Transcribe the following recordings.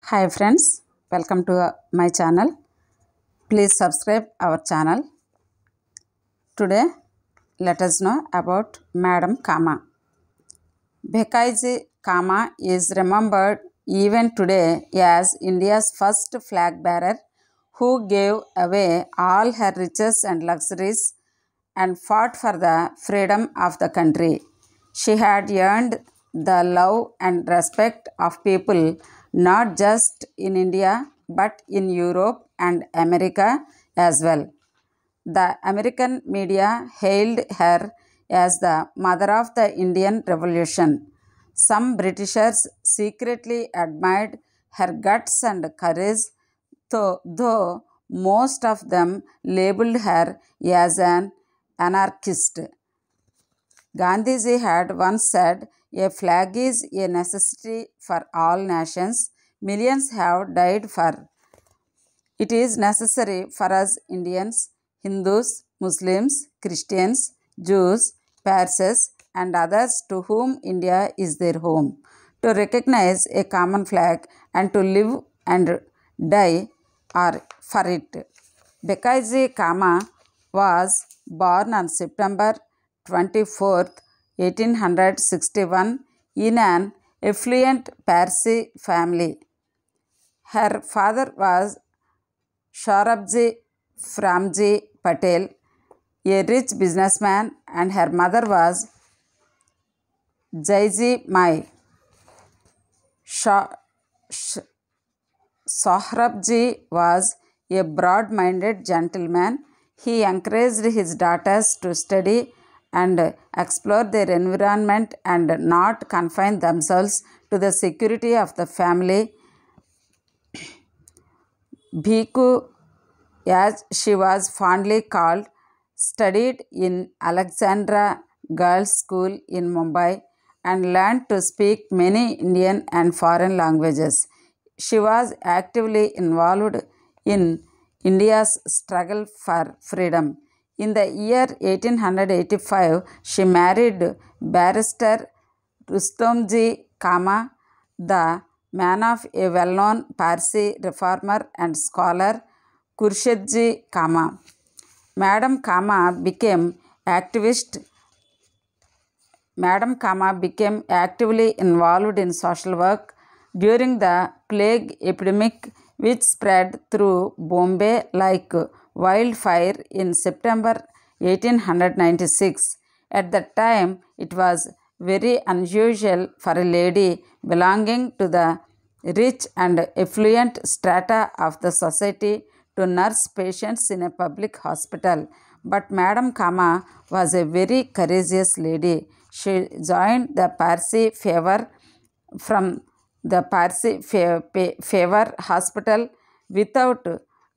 Hi friends, welcome to my channel. Please subscribe our channel. Today let us know about Madam Kama. Bhekaiji Kama is remembered even today as India's first flag bearer who gave away all her riches and luxuries and fought for the freedom of the country. She had earned the love and respect of people not just in India but in Europe and America as well. The American media hailed her as the mother of the Indian Revolution. Some Britishers secretly admired her guts and courage, though most of them labeled her as an anarchist. Gandhiji had once said, "A flag is a necessity for all nations. Millions have died for. It is necessary for us Indians, Hindus, Muslims, Christians, Jews, Parsis, and others to whom India is their home, to recognize a common flag and to live and die for it." Bhekaiji Cama was born on September 24, 1861 in an affluent Parsi family. Her father was Saurabji Framji Patel, a rich businessman, and her mother was Jaiji Mai. Saurabji was a broad-minded gentleman. He encouraged his daughters to study and explore their environment and not confine themselves to the security of the family. Bhiku, as she was fondly called, studied in Alexandra Girls' School in Mumbai and learned to speak many Indian and foreign languages. She was actively involved in India's struggle for freedom. In the year 1885, she married barrister Rustomji Kama, the man of a well-known Parsi reformer and scholar Khurshedji Kama. Madam Kama became actively involved in social work during the plague epidemic which spread through Bombay like wildfire in September 1896. At that time, it was very unusual for a lady belonging to the rich and affluent strata of the society to nurse patients in a public hospital. But Madam Kama was a very courageous lady. She joined the Parsi Favor Hospital without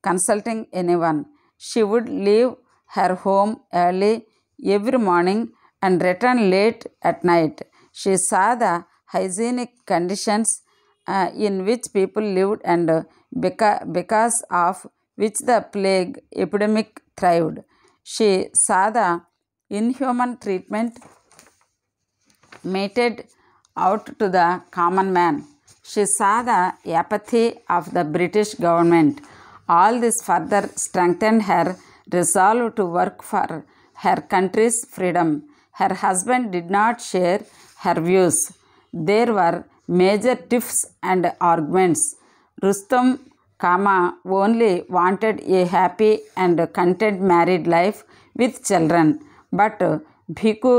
consulting anyone. She would leave her home early every morning and return late at night. She saw the hygienic conditions in which people lived and because of which the plague epidemic thrived. She saw the inhuman treatment meted out to the common man. She saw the apathy of the British government. All this further strengthened her resolve to work for her country's freedom. Her husband did not share her views. There were major tiffs and arguments. Rustom Kama only wanted a happy and content married life with children, but Bhiku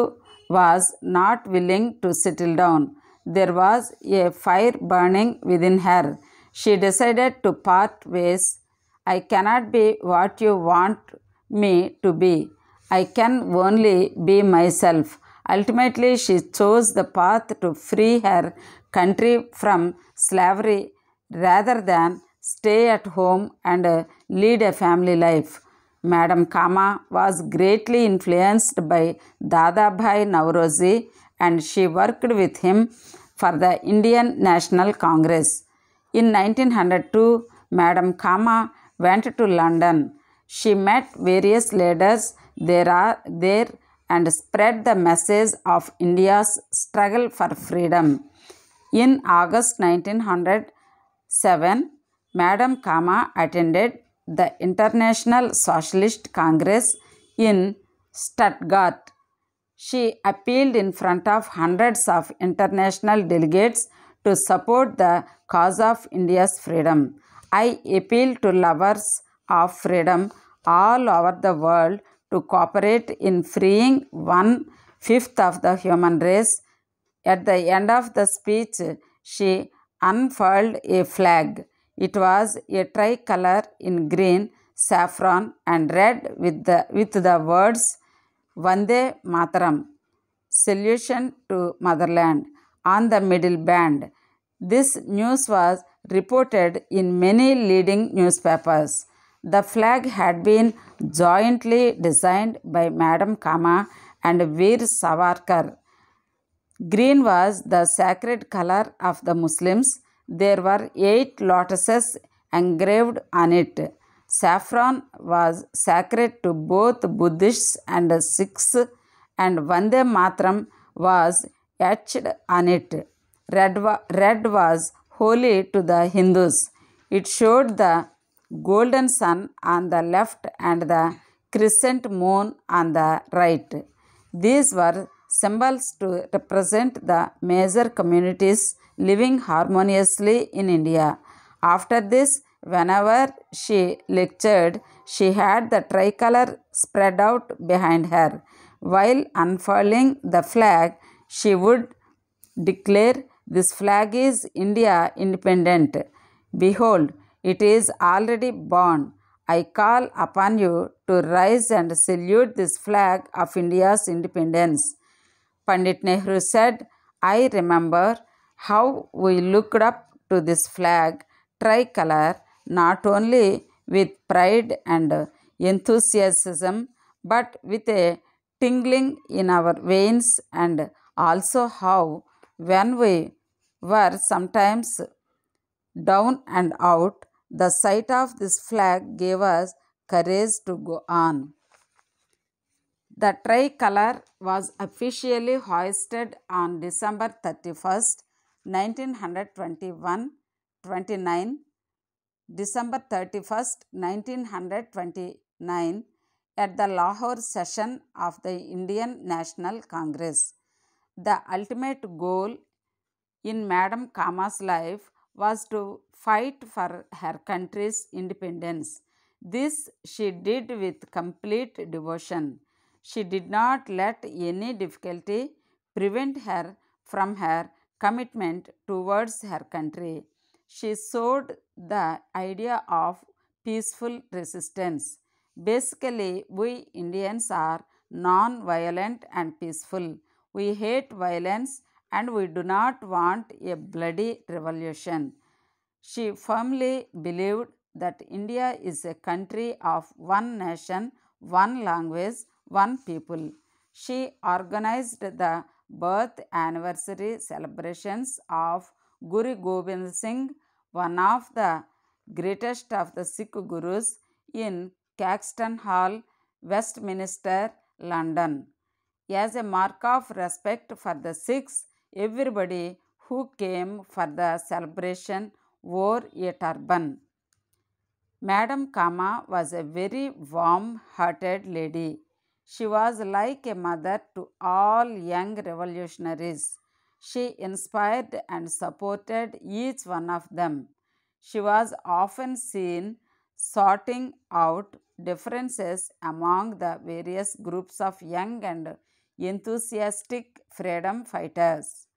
was not willing to settle down. There was a fire burning within her. She decided to part ways. "I cannot be what you want me to be. I can only be myself." Ultimately, she chose the path to free her country from slavery rather than stay at home and lead a family life. Madam Kama was greatly influenced by Dadabhai Nauroji and she worked with him for the Indian National Congress. In 1902, Madam Kama went to London. She met various leaders there and spread the message of India's struggle for freedom. In August 1900, 7. Madam Kama attended the International Socialist Congress in Stuttgart. She appealed in front of hundreds of international delegates to support the cause of India's freedom. I appeal to lovers of freedom all over the world to cooperate in freeing 1/5 of the human race. At the end of the speech, she unfurled a flag. It was a tricolor in green, saffron, and red with the words Vande Mataram, Solution to Motherland, on the middle band. This news was reported in many leading newspapers. The flag had been jointly designed by Madam Kama and Veer Savarkar. Green was the sacred color of the Muslims. There were 8 lotuses engraved on it. Saffron was sacred to both Buddhists and Sikhs, and Vande Mataram was etched on it. Red was holy to the Hindus. It showed the golden sun on the left and the crescent moon on the right. These were symbols to represent the major communities living harmoniously in India. After this, whenever she lectured, she had the tricolor spread out behind her. While unfurling the flag, she would declare, "This flag is India independent. Behold, it is already born. I call upon you to rise and salute this flag of India's independence." Pandit Nehru said, "I remember how we looked up to this flag, tricolor, not only with pride and enthusiasm, but with a tingling in our veins, and also how, when we were sometimes down and out, the sight of this flag gave us courage to go on." The tricolor was officially hoisted on December 31st, 1929, December 31st, 1929, at the Lahore session of the Indian National Congress. The ultimate goal in Madam Kama's life was to fight for her country's independence. This she did with complete devotion. She did not let any difficulty prevent her from her commitment towards her country. She sowed the idea of peaceful resistance. Basically, we Indians are non-violent and peaceful. We hate violence and we do not want a bloody revolution. She firmly believed that India is a country of one nation, one language, one people. She organized the birth anniversary celebrations of Guru Gobind Singh, one of the greatest of the Sikh Gurus, in Caxton Hall, Westminster, London. As a mark of respect for the Sikhs, everybody who came for the celebration wore a turban. Madam Kama was a very warm-hearted lady. She was like a mother to all young revolutionaries. She inspired and supported each one of them. She was often seen sorting out differences among the various groups of young and enthusiastic freedom fighters.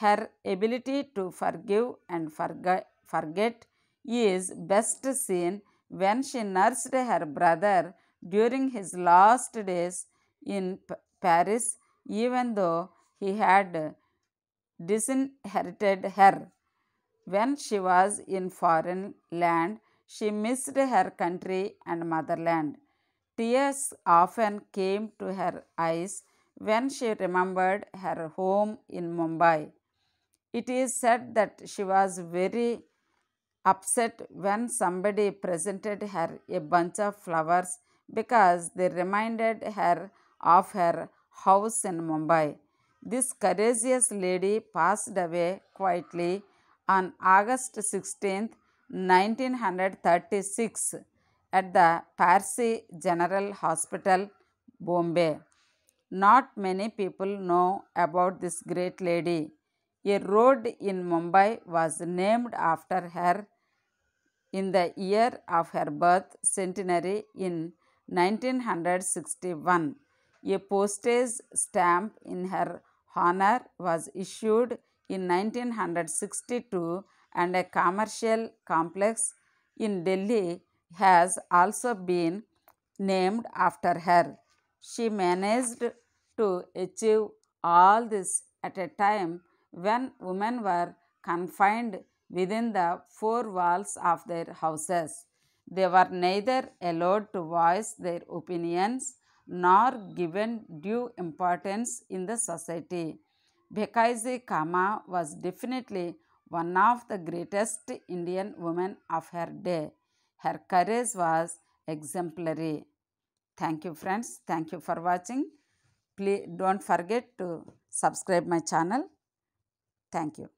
Her ability to forgive and forget is best seen when she nursed her brother during his last days in Paris, even though he had disinherited her. When she was in foreign land, she missed her country and motherland. Tears often came to her eyes when she remembered her home in Mumbai. It is said that she was very upset when somebody presented her a bunch of flowers because they reminded her of her house in Mumbai. This courageous lady passed away quietly on August 16th, 1936 at the Parsi General Hospital, Bombay. Not many people know about this great lady. A road in Mumbai was named after her in the year of her birth centenary in 1961. A postage stamp in her honor was issued in 1962, and a commercial complex in Delhi has also been named after her. She managed to achieve all this at a time when women were confined within the four walls of their houses. They were neither allowed to voice their opinions nor given due importance in the society. Bhekaiji Cama was definitely one of the greatest Indian women of her day. Her courage was exemplary. Thank you, friends. Thank you for watching. Please don't forget to subscribe my channel. Thank you.